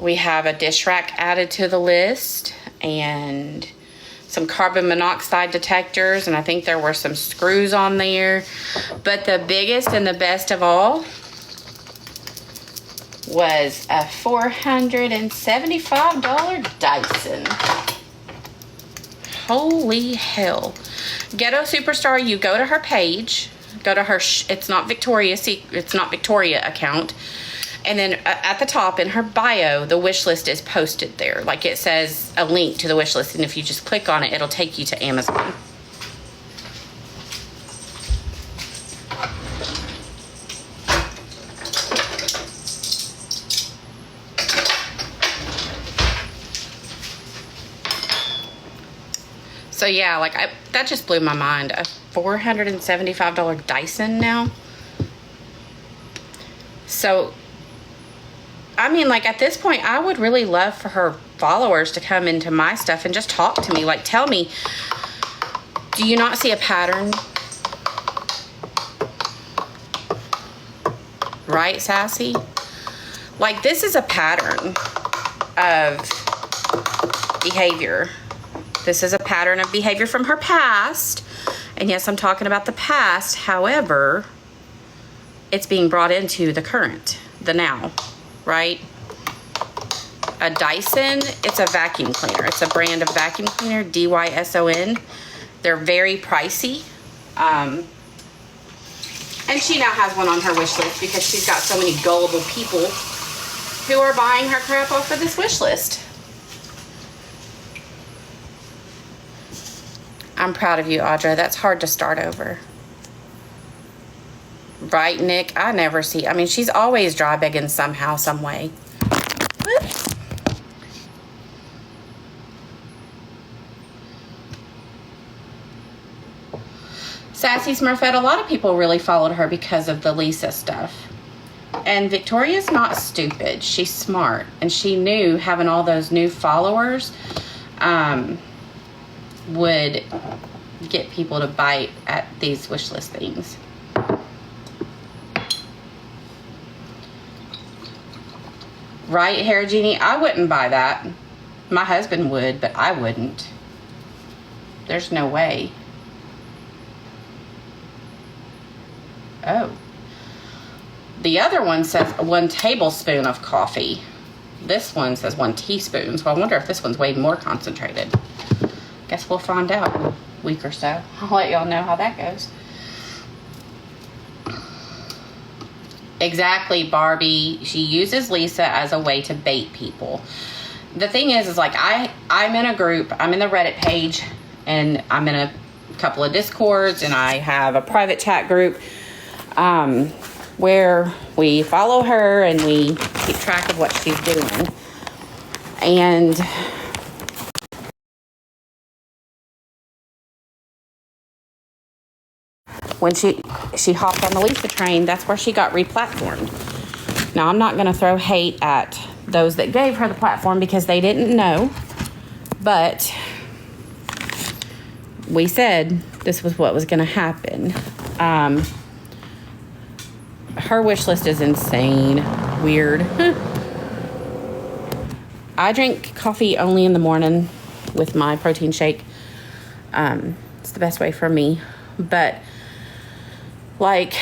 We have a dish rack added to the list and some carbon monoxide detectors, and I think there were some screws on there. But the biggest and the best of all was a $475 Dyson. Holy hell. Ghetto Superstar, you go to her page, go to her, it's not Victoria account. And then at the top in her bio, the wish list is posted there. Like it says a link to the wish list. And if you just click on it, it'll take you to Amazon. So yeah, like that just blew my mind. A $475 Dyson now. So I mean, like, at this point, I would really love for her followers to come into my stuff and just talk to me. Like, tell me, do you not see a pattern? Right, Sassy? Like, this is a pattern of behavior. This is a pattern of behavior from her past. And yes, I'm talking about the past. However, it's being brought into the current, the now. Right? A Dyson, it's a vacuum cleaner. It's a brand of vacuum cleaner, DYSON. They're very pricey. And she now has one on her wish list because she's got so many gullible people who are buying her crap off of this wish list. I'm proud of you, Audra. That's hard to start over. Right, Nick? I never see. I mean, she's always dry begging somehow, some way. Whoops. Sassy Smurfette, a lot of people really followed her because of the Lisa stuff. And Victoria's not stupid. She's smart. And she knew having all those new followers would get people to bite at these wish list things. Right, Hair Genie? I wouldn't buy that. My husband would, but I wouldn't. There's no way. Oh. The other one says 1 tablespoon of coffee. This one says 1 teaspoon. So I wonder if this one's way more concentrated. Guess we'll find out in a week or so. I'll let y'all know how that goes. Exactly, Barbie. She uses Lisa as a way to bait people. The thing is like I'm in a group. I'm in the Reddit page, and I'm in a couple of Discords, and I have a private chat group where we follow her and we keep track of what she's doing. And when she hopped on the Lisa train, that's where she got replatformed. Now, I'm not going to throw hate at those that gave her the platform because they didn't know. But we said this was what was going to happen. Her wish list is insane. Weird. I drink coffee only in the morning with my protein shake. It's the best way for me. But like,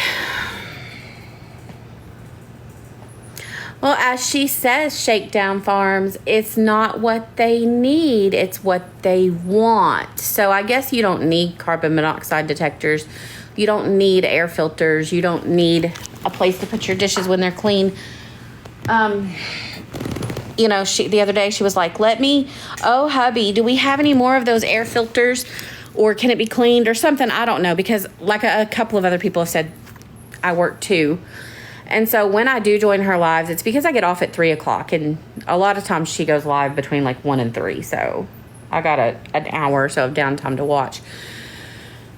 well, as she says, Shakedown Farms, it's not what they need, it's what they want. So I guess you don't need carbon monoxide detectors. You don't need air filters. You don't need a place to put your dishes when they're clean. You know, the other day she was like, oh, hubby, do we have any more of those air filters? Or can it be cleaned or something? I don't know. Because like a couple of other people have said, I work too. And so when I do join her lives, it's because I get off at 3 o'clock. And a lot of times she goes live between like 1 and 3. So I got an hour or so of downtime to watch.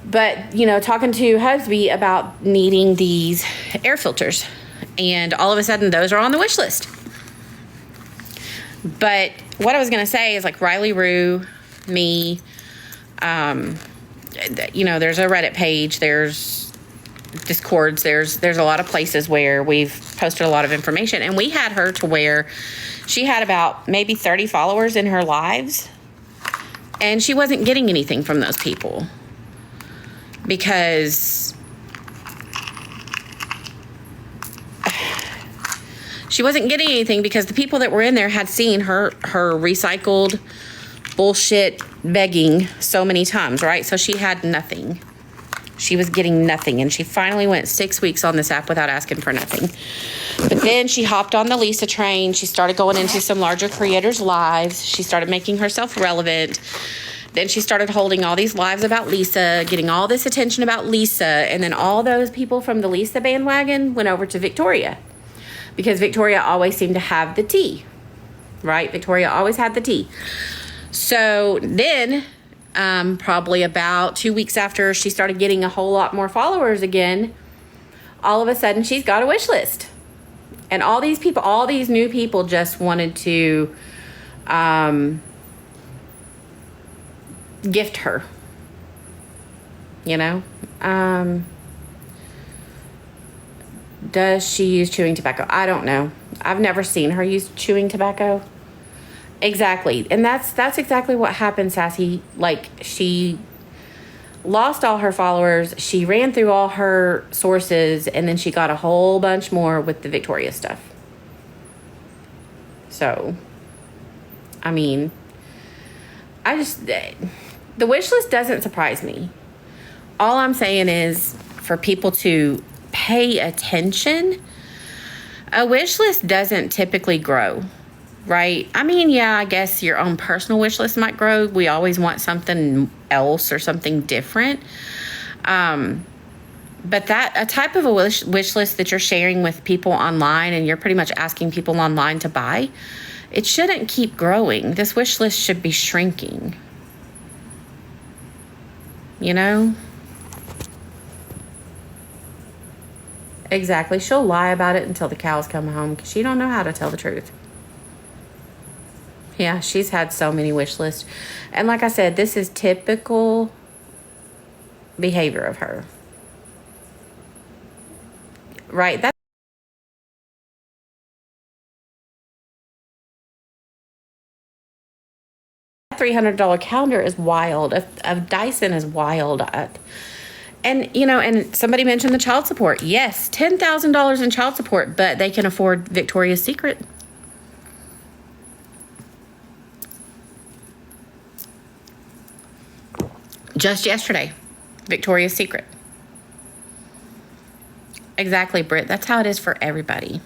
But, you know, talking to hubby about needing these air filters. And all of a sudden, those are on the wish list. But what I was going to say is like Riley Rue, me, you know, there's a Reddit page, there's Discords, there's a lot of places where we've posted a lot of information. And we had her to where She had about maybe 30 followers in her lives, and she wasn't getting anything from those people because the people that were in there had seen her recycled bullshit begging so many times, right? So she had nothing. She was getting nothing, and she finally went 6 weeks on this app without asking for nothing. But then she hopped on the Lisa train. She started going into some larger creators' lives. She started making herself relevant. Then she started holding all these lives about Lisa, getting all this attention about Lisa, and then all those people from the Lisa bandwagon went over to Victoria, because Victoria always seemed to have the tea, right? Victoria always had the tea. So then, probably about 2 weeks after she started getting a whole lot more followers again, all of a sudden she's got a wish list. And all these people, all these new people just wanted to gift her, you know? Does she use chewing tobacco? I don't know. I've never seen her use chewing tobacco. Exactly. And that's exactly what happened, Sassy. Like, she lost all her followers. She ran through all her sources, and then she got a whole bunch more with the Victoria stuff. So, I mean, the wish list doesn't surprise me. All I'm saying is for people to pay attention. A wish list doesn't typically grow, right? I mean, yeah, I guess your own personal wish list might grow. We always want something else or something different. But that a type of a wish list that you're sharing with people online, and you're pretty much asking people online to buy, it shouldn't keep growing. This wish list should be shrinking. You know? Exactly. She'll lie about it until the cows come home, because she don't know how to tell the truth. Yeah, she's had so many wish lists. And like I said, this is typical behavior of her. Right? That $300 calendar is wild. A Dyson is wild. And, you know, and somebody mentioned the child support. Yes, $10,000 in child support, but they can afford Victoria's Secret. Just yesterday, Victoria's Secret. Exactly, Britt. That's how it is for everybody.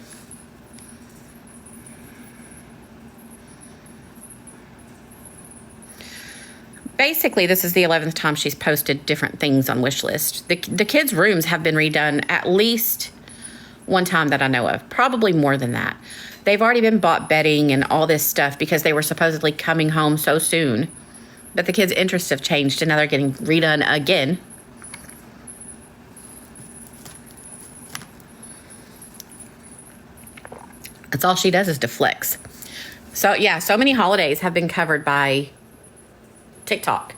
Basically, this is the 11th time she's posted different things on Wishlist. The kids' rooms have been redone at least one time that I know of. Probably more than that. They've already been bought bedding and all this stuff because they were supposedly coming home so soon. But the kids' interests have changed, and now they're getting redone again. That's all she does is deflects. So, yeah, so many holidays have been covered by TikTok.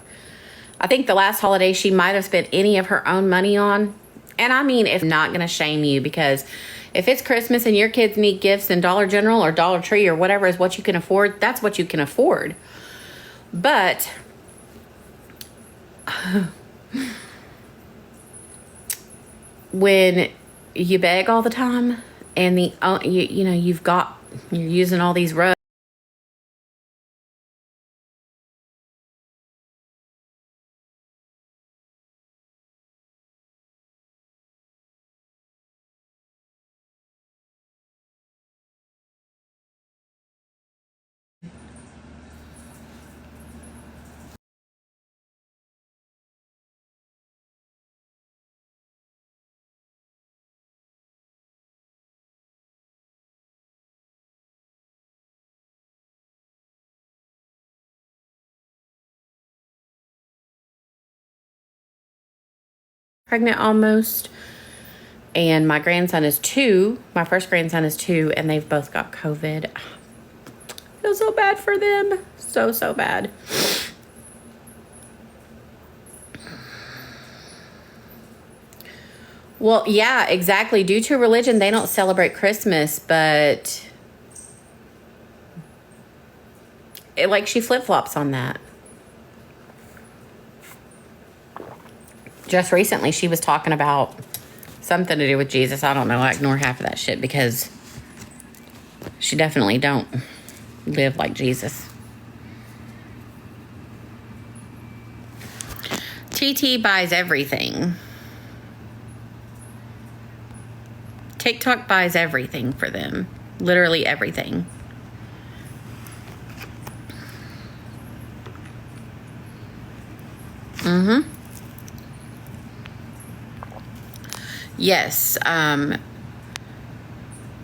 I think the last holiday she might have spent any of her own money on. And I mean, if not going to shame you, because if it's Christmas and your kids need gifts in Dollar General or Dollar Tree or whatever is what you can afford, that's what you can afford. But when you beg all the time and you're using all these rugs, pregnant almost, and my grandson is 2. My first grandson is 2, and they've both got COVID. I feel so bad for them. So bad. Well, yeah, exactly. Due to religion, they don't celebrate Christmas, but like she flip-flops on that. Just recently, she was talking about something to do with Jesus. I don't know. I ignore half of that shit because she definitely don't live like Jesus. TT buys everything. TikTok buys everything for them. Literally everything. Mm-hmm. Yes.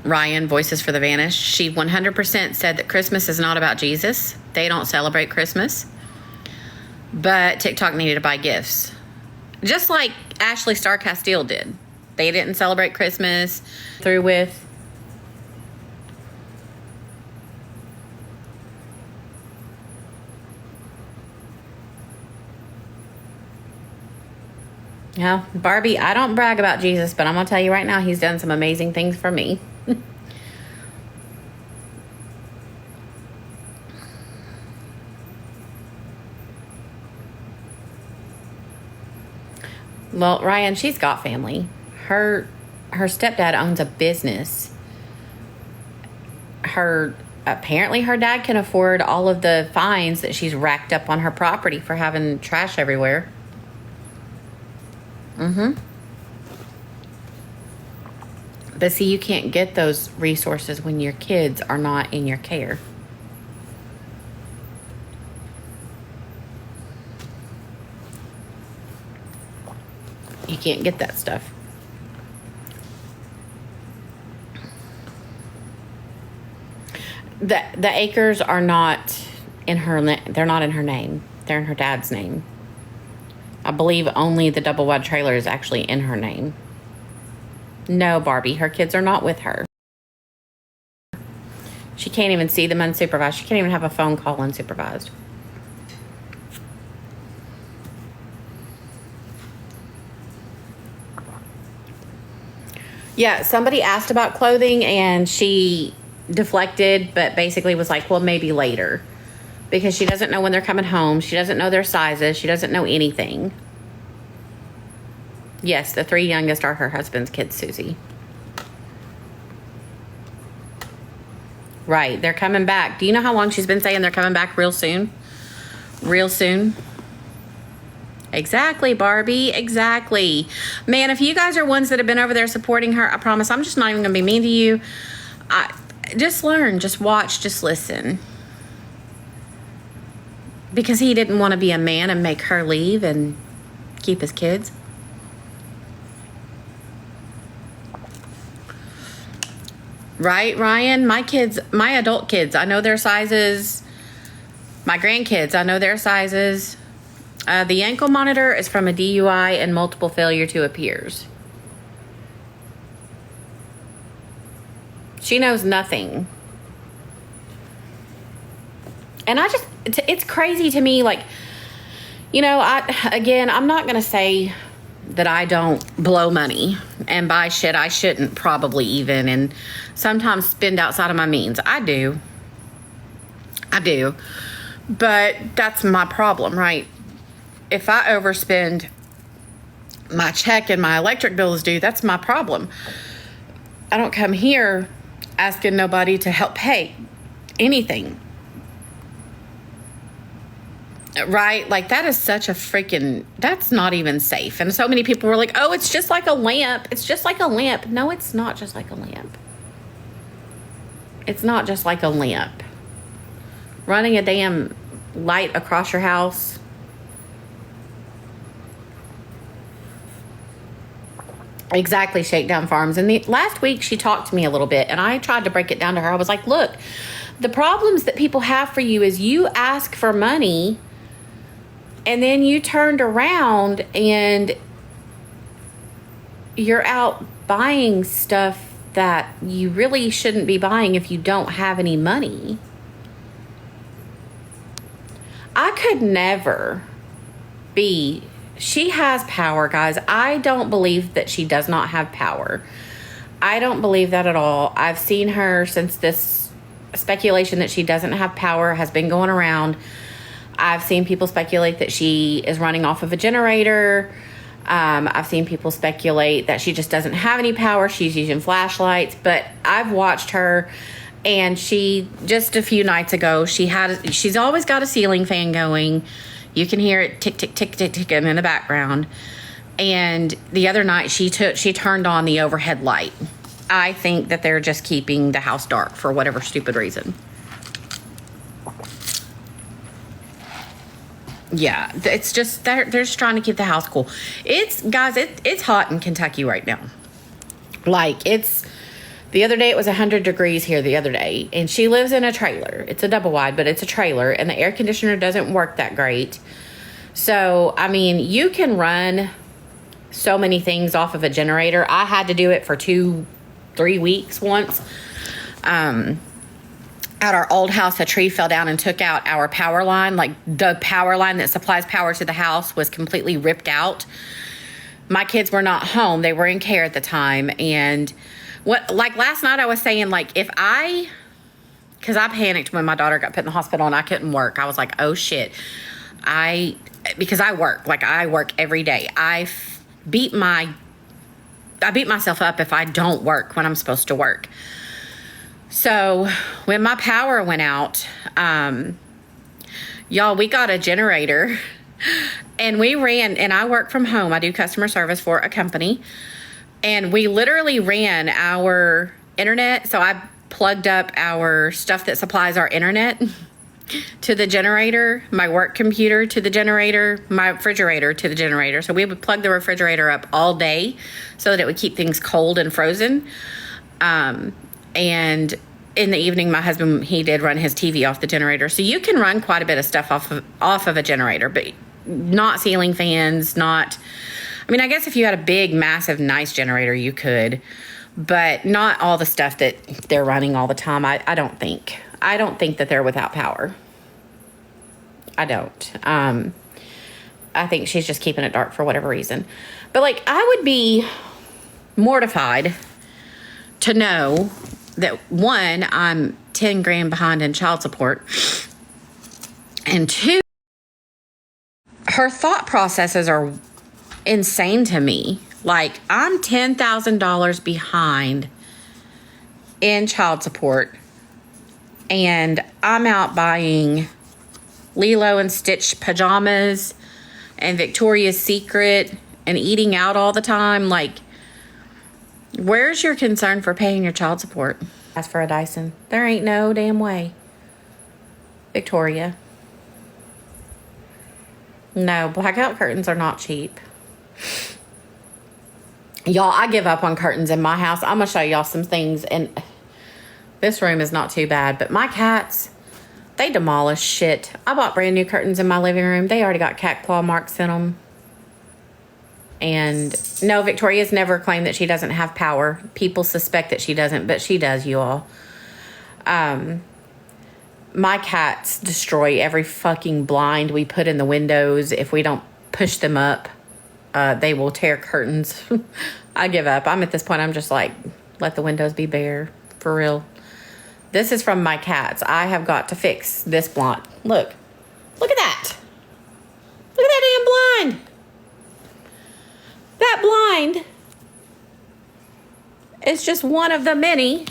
Ryan, Voices for the Vanished. She 100% said that Christmas is not about Jesus. They don't celebrate Christmas. But TikTok needed to buy gifts. Just like Ashley Star Castile did. They didn't celebrate Christmas. Through with... Yeah, Barbie, I don't brag about Jesus, but I'm going to tell you right now, he's done some amazing things for me. Well, Ryan, she's got family. Her stepdad owns a business. Apparently her dad can afford all of the fines that she's racked up on her property for having trash everywhere. Mm-hmm. But see, you can't get those resources when your kids are not in your care. You can't get that stuff. The acres are not in her. They're not in her name. They're in her dad's name. I believe only the double wide trailer is actually in her name. No, Barbie, her kids are not with her. She can't even see them unsupervised. She can't even have a phone call unsupervised. Yeah, somebody asked about clothing and she deflected, but basically was like, well, maybe later. Because she doesn't know when they're coming home. She doesn't know their sizes. She doesn't know anything. Yes, the 3 youngest are her husband's kids, Susie. Right, they're coming back. Do you know how long she's been saying they're coming back real soon? Real soon? Exactly, Barbie. Exactly. Man, if you guys are ones that have been over there supporting her, I promise I'm just not even going to be mean to you. Just learn. Just watch. Just listen. Because he didn't want to be a man and make her leave and keep his kids. Right, Ryan? My kids, my adult kids, I know their sizes. My grandkids, I know their sizes. The ankle monitor is from a DUI and multiple failure to appears. She knows nothing. And it's crazy to me, like, you know, I'm not going to say that I don't blow money and buy shit I shouldn't probably even, and sometimes spend outside of my means. I do. But that's my problem, right? If I overspend my check and my electric bill is due, that's my problem. I don't come here asking nobody to help pay anything. Right? Like, that is such a freaking, that's not even safe. And so many people were like, oh, it's just like a lamp. It's just like a lamp. No, it's not just like a lamp. It's not just like a lamp. Running a damn light across your house. Exactly, Shakedown Farms. And last week she talked to me a little bit and I tried to break it down to her. I was like, look, the problems that people have for you is you ask for money and then you turned around and you're out buying stuff that you really shouldn't be buying if you don't have any money. I could never be. She has power, guys. I don't believe that she does not have power. I don't believe that at all. I've seen her since this speculation that she doesn't have power has been going around. I've seen people speculate that she is running off of a generator. I've seen people speculate that she just doesn't have any power. She's using flashlights. But I've watched her, and she, just a few nights ago, she's always got a ceiling fan going. You can hear it tick, tick, tick, tick, ticking in the background. And the other night, she turned on the overhead light. I think that they're just keeping the house dark for whatever stupid reason. Yeah, it's just they're just trying to keep the house cool. It's hot in Kentucky right now. Like, the other day it was 100 degrees here the other day, and she lives in a trailer. It's a double wide, but it's a trailer, and the air conditioner doesn't work that great. So, I mean, you can run so many things off of a generator. I had to do it for 2-3 weeks once. At our old house, a tree fell down and took out our power line. Like, the power line that supplies power to the house was completely ripped out. My kids were not home. They were in care at the time. And like last night I was saying, like, because I panicked when my daughter got put in the hospital and I couldn't work. I was like, oh shit. Because I work every day. I beat myself up if I don't work when I'm supposed to work. So when my power went out, y'all, we got a generator, and we ran, and I work from home. I do customer service for a company, and we literally ran our internet. So I plugged up our stuff that supplies our internet to the generator, my work computer to the generator, my refrigerator to the generator. So we would plug the refrigerator up all day so that it would keep things cold and frozen. And in the evening, my husband, he did run his TV off the generator. So you can run quite a bit of stuff off of a generator, but not ceiling fans, I mean, I guess if you had a big, massive, nice generator, you could, but not all the stuff that they're running all the time. I don't think that they're without power. I don't. I think she's just keeping it dark for whatever reason. But, like, I would be mortified to know that, one, I'm 10 grand behind in child support, and two, her thought processes are insane to me. Like, I'm $10,000 behind in child support, and I'm out buying Lilo and Stitch pajamas and Victoria's Secret and eating out all the time. Like, where's your concern for paying your child support? As for a Dyson, there ain't no damn way. Victoria. No, blackout curtains are not cheap. Y'all, I give up on curtains in my house. I'm going to show y'all some things. And this room is not too bad, but my cats, they demolish shit. I bought brand new curtains in my living room. They already got cat claw marks in them. And no, Victoria's never claimed that she doesn't have power. People suspect that she doesn't, but she does, you all. My cats destroy every fucking blind we put in the windows. If we don't push them up, they will tear curtains. I give up. I'm at this point, I'm just like, let the windows be bare, for real. This is from my cats. I have got to fix this blind. Look at that. Look at that damn blind. That blind is just one of the many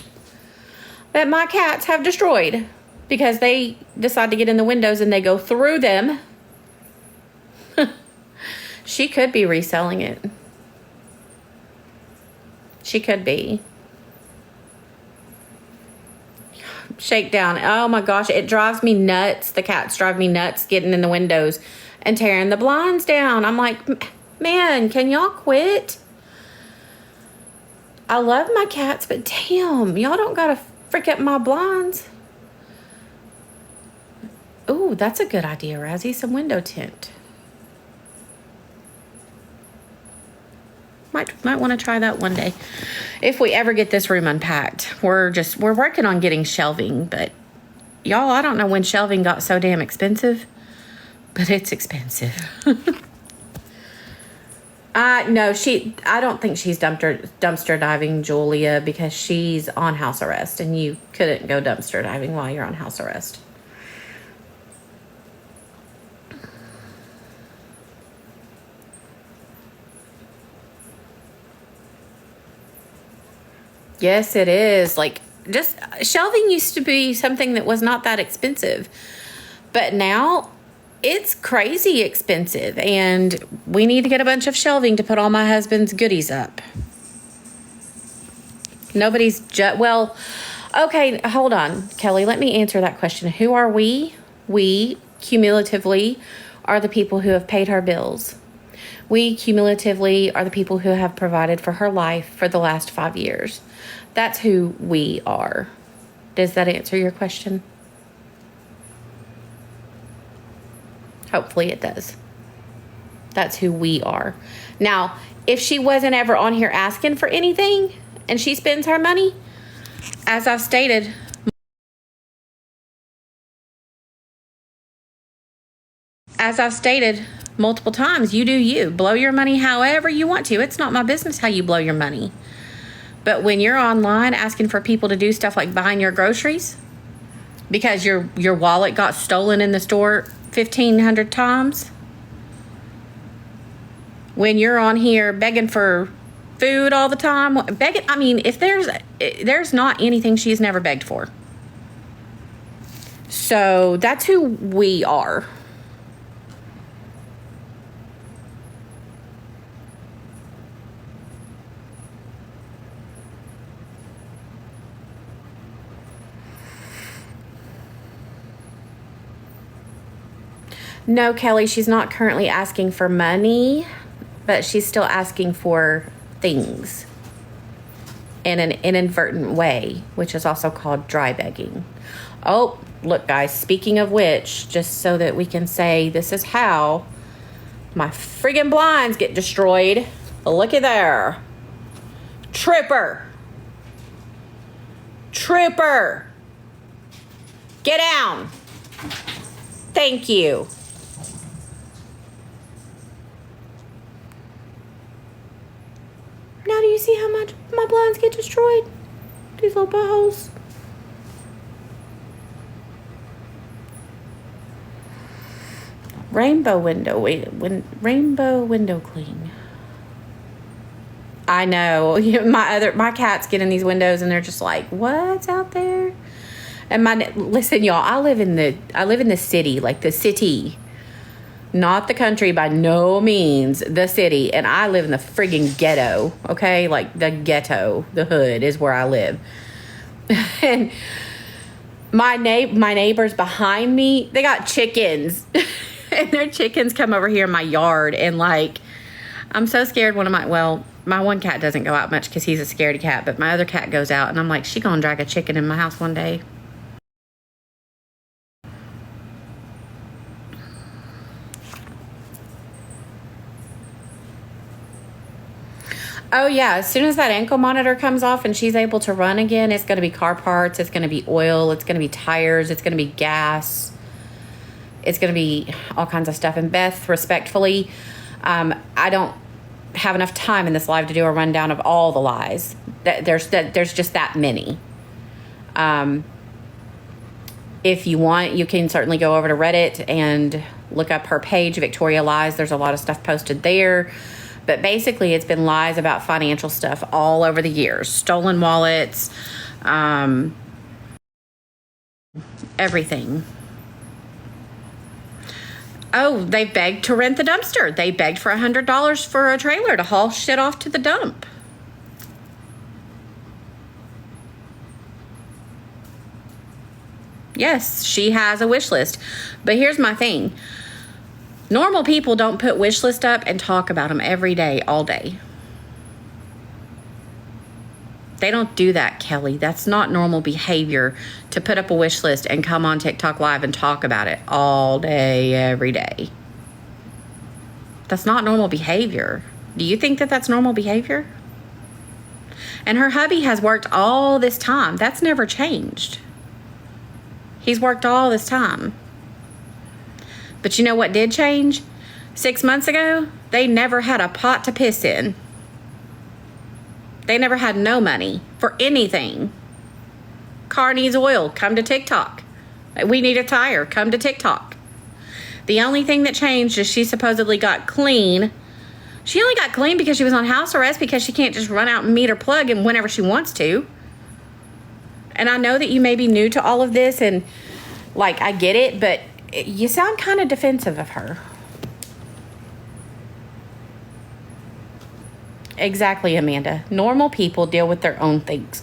that my cats have destroyed because they decide to get in the windows and they go through them. She could be reselling it. She could be. Shakedown. Oh my gosh, it drives me nuts. The cats drive me nuts getting in the windows and tearing the blinds down. I'm like, man, can y'all quit? I love my cats, but damn, y'all don't gotta freak up my blinds. Ooh, that's a good idea, Razzie. Some window tint. Might want to try that one day. If we ever get this room unpacked. We're working on getting shelving, but y'all, I don't know when shelving got so damn expensive, but it's expensive. No, I don't think she's dumpster diving, Julia, because she's on house arrest, and you couldn't go dumpster diving while you're on house arrest. Yes, it is. Like, just shelving used to be something that was not that expensive, but now it's crazy expensive, and we need to get a bunch of shelving to put all my husband's goodies up. Nobody's well, okay, hold on, Kelly, let me answer that question. Who are we? We cumulatively are the people who have paid her bills. We cumulatively are the people who have provided for her life for the last 5 years. That's who we are. Does that answer your question? Hopefully it does. That's who we are. Now, if she wasn't ever on here asking for anything and she spends her money, as I've stated multiple times, you do you. Blow your money however you want to. It's not my business how you blow your money. But when you're online asking for people to do stuff like buying your groceries because your wallet got stolen in the store 1,500 times, when you're on here begging for food all the time, begging, I mean, if there's not anything she's never begged for. So that's who we are. No, Kelly, she's not currently asking for money, but she's still asking for things in an inadvertent way, which is also called dry begging. Oh, look, guys, speaking of which, just so that we can say this is how my friggin' blinds get destroyed. Looky there. Tripper. Get down. Thank you. Now do you see how much my blinds get destroyed? These little buttholes. Rainbow window clean. I know. My cats get in these windows and they're just like, what's out there? And listen, y'all, I live in the city, like the city. Not the country by no means, the city. And I live in the friggin' ghetto, okay? Like the ghetto, the hood is where I live. And my neighbors behind me, they got chickens. And their chickens come over here in my yard. And like, I'm so scared my one cat doesn't go out much because he's a scaredy cat. But my other cat goes out and I'm like, she gonna drag a chicken in my house one day. Oh, yeah. As soon as that ankle monitor comes off and she's able to run again, it's going to be car parts. It's going to be oil. It's going to be tires. It's going to be gas. It's going to be all kinds of stuff. And Beth, respectfully, I don't have enough time in this live to do a rundown of all the lies. There's just that many. If you want, you can certainly go over to Reddit and look up her page, Victoria Lies. There's a lot of stuff posted there. But basically, it's been lies about financial stuff all over the years. Stolen wallets, everything. Oh, they begged to rent the dumpster. They begged for $100 for a trailer to haul shit off to the dump. Yes, she has a wish list. But here's my thing. Normal people don't put wish list up and talk about them every day, all day. They don't do that, Kelly. That's not normal behavior to put up a wish list and come on TikTok Live and talk about it all day, every day. That's not normal behavior. Do you think that that's normal behavior? And her hubby has worked all this time. That's never changed. He's worked all this time. But you know what did change? 6 months ago, They never had a pot to piss in. They never had no money for anything. Car needs oil, come to TikTok. We need a tire, come to TikTok. The only thing that changed is she supposedly got clean. She only got clean because she was on house arrest, because she can't just run out and meet her plug and whenever she wants to. And I know that you may be new to all of this, and like, I get it, but you sound kind of defensive of her. Exactly, Amanda. Normal people deal with their own things.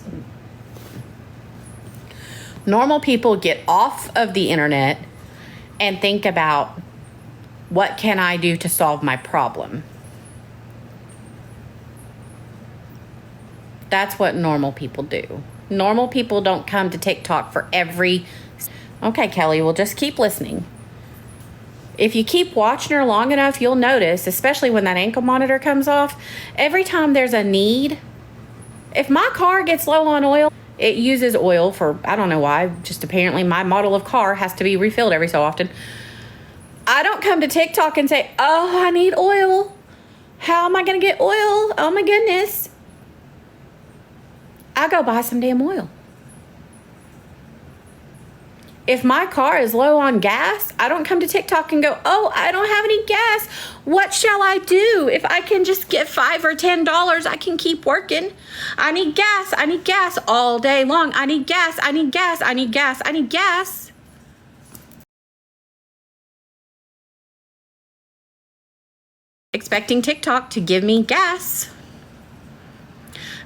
Normal people get off of the internet and think about, what can I do to solve my problem? That's what normal people do. Normal people don't come to TikTok for every... Okay, Kelly, well, just keep listening. If you keep watching her long enough, you'll notice, especially when that ankle monitor comes off, every time there's a need, if my car gets low on oil, it uses oil for, I don't know why, just apparently my model of car has to be refilled every so often. I don't come to TikTok and say, oh, I need oil. How am I going to get oil? Oh my goodness. I go buy some damn oil. If my car is low on gas, I don't come to TikTok and go, oh, I don't have any gas. What shall I do? If I can just get $5 or $10, I can keep working. I need gas. I need gas all day long. I need gas. I need gas. I need gas. I need gas. Expecting TikTok to give me gas.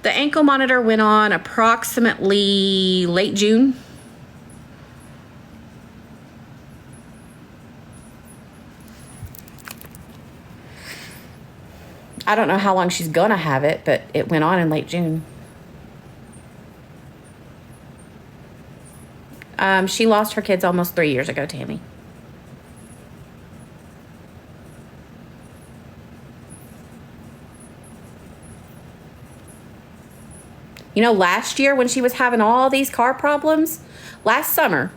The ankle monitor went on approximately late June. I don't know how long she's gonna have it, but it went on in late June. She lost her kids almost 3 years ago, Tammy. You know, last year when she was having all these car problems, last summer,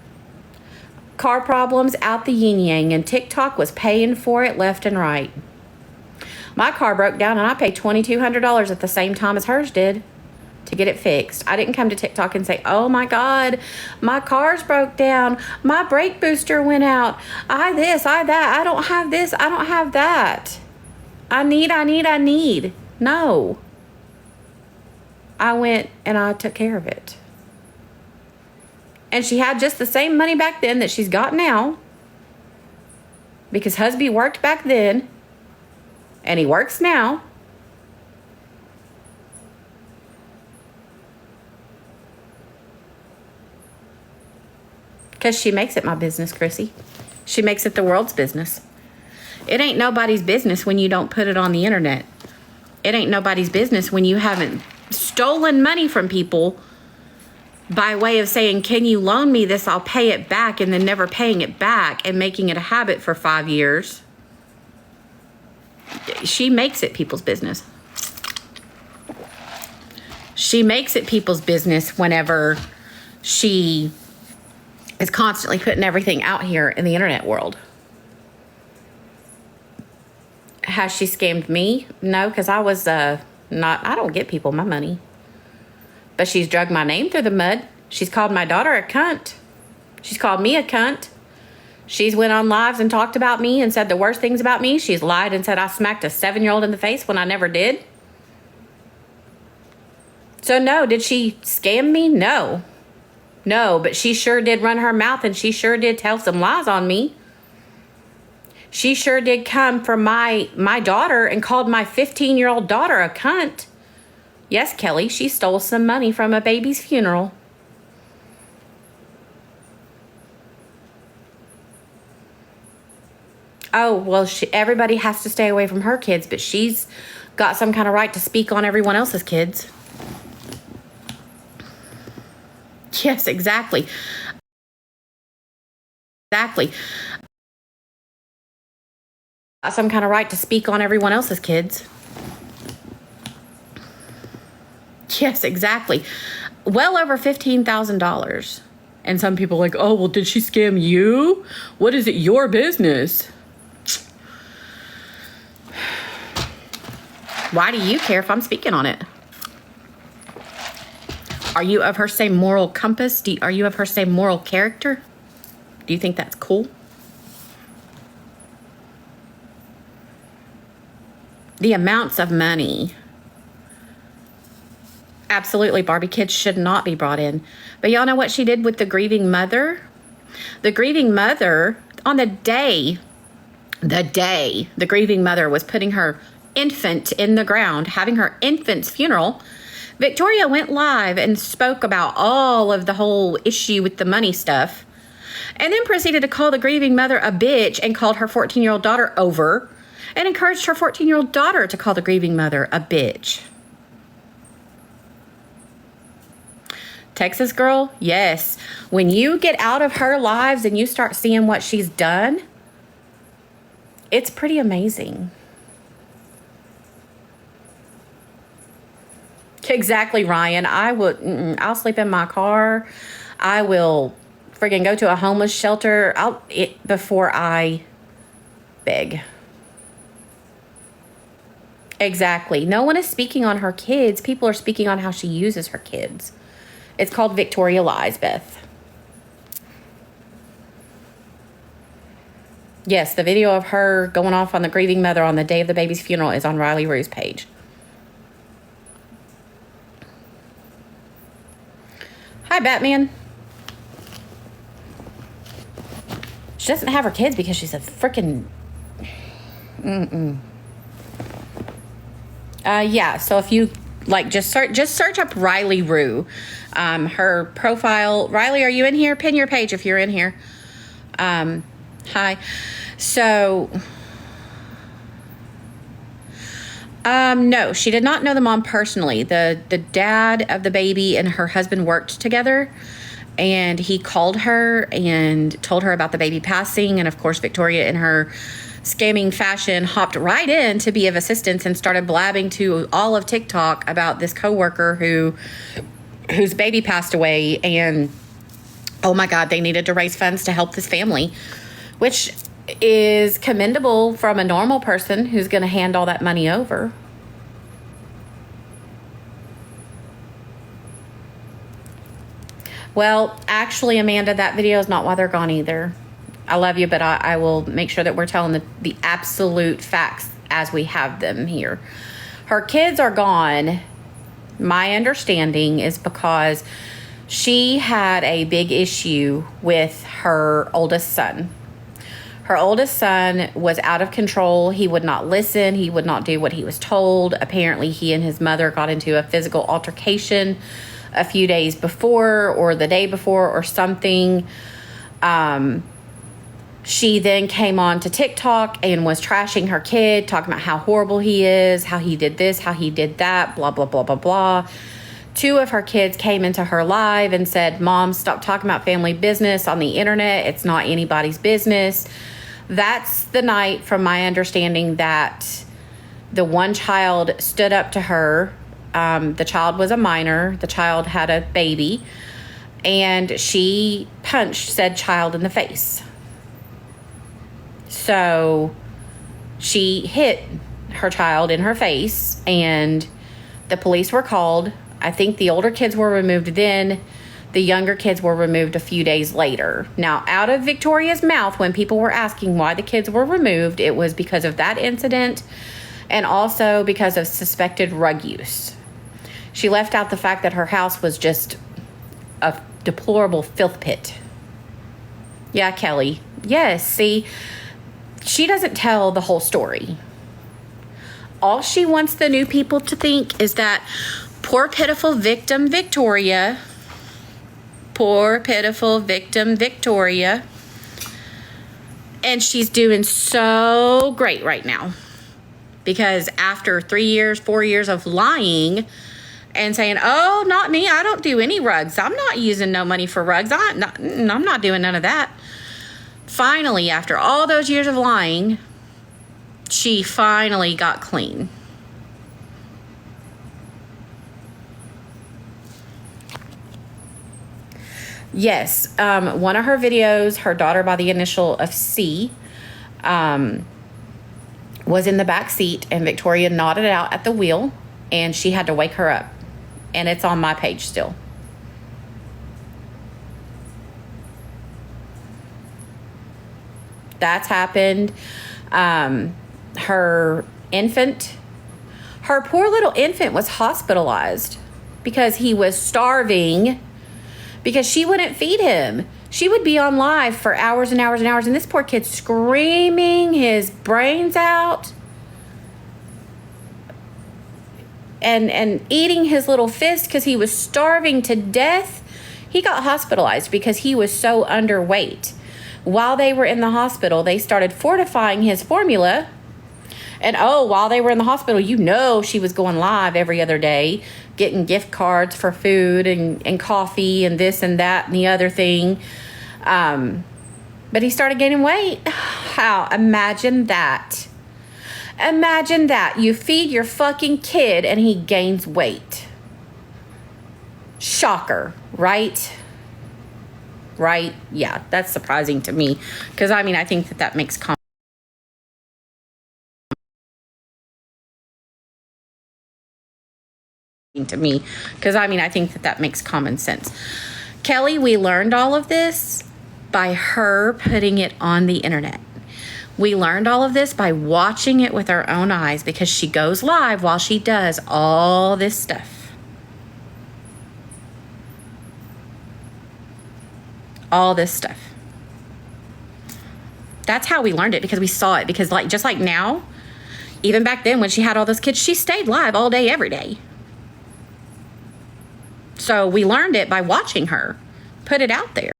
car problems out the yin yang, and TikTok was paying for it left and right. My car broke down and I paid $2,200 at the same time as hers did to get it fixed. I didn't come to TikTok and say, oh my God, my car's broke down. My brake booster went out. I this, I that. I don't have this. I don't have that. I need. No. I went and I took care of it. And she had just the same money back then that she's got now, because husband worked back then and he works now. Because she makes it my business, Chrissy. She makes it the world's business. It ain't nobody's business when you don't put it on the internet. It ain't nobody's business when you haven't stolen money from people by way of saying, can you loan me this? I'll pay it back, and then never paying it back and making it a habit for 5 years. She makes it people's business. She makes it people's business whenever she is constantly putting everything out here in the internet world. Has she scammed me? No, because I was I don't get people my money. But she's dragged my name through the mud. She's called my daughter a cunt. She's called me a cunt. She's went on lives and talked about me and said the worst things about me. She's lied and said I smacked a 7-year-old in the face when I never did. So no, did she scam me? No. No, but she sure did run her mouth, and she sure did tell some lies on me. She sure did come for my daughter and called my 15-year-old daughter a cunt. Yes, Kelly, she stole some money from a baby's funeral. Oh, well, everybody has to stay away from her kids, but she's got some kind of right to speak on everyone else's kids. Yes, exactly. Exactly. Got some kind of right to speak on everyone else's kids. Yes, exactly. Well over $15,000. And some people are like, oh, well, did she scam you? What is it, your business? Why do you care if I'm speaking on it? Are you of her same moral compass? Are you of her same moral character? Do you think that's cool? The amounts of money. Absolutely, Barbie kids should not be brought in. But y'all know what she did with the grieving mother? The grieving mother, on the day the grieving mother was putting her infant in the ground, having her infant's funeral, Victoria went live and spoke about all of the whole issue with the money stuff, and then proceeded to call the grieving mother a bitch and called her 14-year-old daughter over and encouraged her 14-year-old daughter to call the grieving mother a bitch. Texas girl, yes. When you get out of her lives and you start seeing what she's done, it's pretty amazing. Exactly, Ryan. I'll sleep in my car. I will friggin' go to a homeless shelter before I beg. Exactly. No one is speaking on her kids. People are speaking on how she uses her kids. It's called Victoria Lies, Beth. Yes, the video of her going off on the grieving mother on the day of the baby's funeral is on Riley Rue's page. Hi, Batman. She doesn't have her kids because she's a freaking... Yeah, so if you like, just search up Riley Rue. Her profile. Riley, are you in here? Pin your page if you're in here. Hi. So, no, she did not know the mom personally. The dad of the baby and her husband worked together, and he called her and told her about the baby passing. And of course, Victoria, in her scamming fashion, hopped right in to be of assistance and started blabbing to all of TikTok about this coworker whose baby passed away. And oh my God, they needed to raise funds to help this family, which is commendable from a normal person who's going to hand all that money over. Well, actually, Amanda, that video is not why they're gone either. I love you, but I will make sure that we're telling the absolute facts as we have them here. Her kids are gone. My understanding is because she had a big issue with her oldest son. Her oldest son was out of control. He would not listen. He would not do what he was told. Apparently, he and his mother got into a physical altercation a few days before or the day before or something. She then came on to TikTok and was trashing her kid, talking about how horrible he is, how he did this, how he did that, blah, blah, blah, blah, blah. Two of her kids came into her live and said, Mom, stop talking about family business on the internet. It's not anybody's business. That's the night, from my understanding, that the one child stood up to her. The child was a minor. The child had a baby. And she punched said child in the face. So she hit her child in her face, and the police were called. I think the older kids were removed then. The younger kids were removed a few days later. Now, out of Victoria's mouth, when people were asking why the kids were removed, it was because of that incident and also because of suspected drug use. She left out the fact that her house was just a deplorable filth pit. Yeah, Kelly. Yes, see, she doesn't tell the whole story. All she wants the new people to think is that poor, pitiful victim Victoria, poor, pitiful victim Victoria, and she's doing so great right now. Because after 3 years, 4 years of lying and saying, oh, not me, I don't do any rugs. I'm not using no money for rugs. I'm not doing none of that. Finally, after all those years of lying, she finally got clean. Yes, one of her videos, her daughter by the initial of C, was in the back seat, and Victoria nodded out at the wheel, and she had to wake her up. And it's on my page still. That's happened. Her poor little infant was hospitalized because he was starving, because she wouldn't feed him. She would be on live for hours and hours and hours, and this poor kid screaming his brains out and eating his little fist because he was starving to death. He got hospitalized because he was so underweight. While they were in the hospital, they started fortifying his formula. And while they were in the hospital, she was going live every other day, getting gift cards for food and coffee and this and that and the other thing. But he started gaining weight. How? Imagine that. Imagine that. You feed your fucking kid and he gains weight. Shocker, right? Right? Yeah, that's surprising to me. Because, I think that makes I think that makes common sense. Kelly, we learned all of this by her putting it on the internet. We learned all of this by watching it with our own eyes, because she goes live while she does all this stuff. All this stuff. That's how we learned it, because we saw it. Because just like now, even back then when she had all those kids, she stayed live all day, every day. So we learned it by watching her put it out there.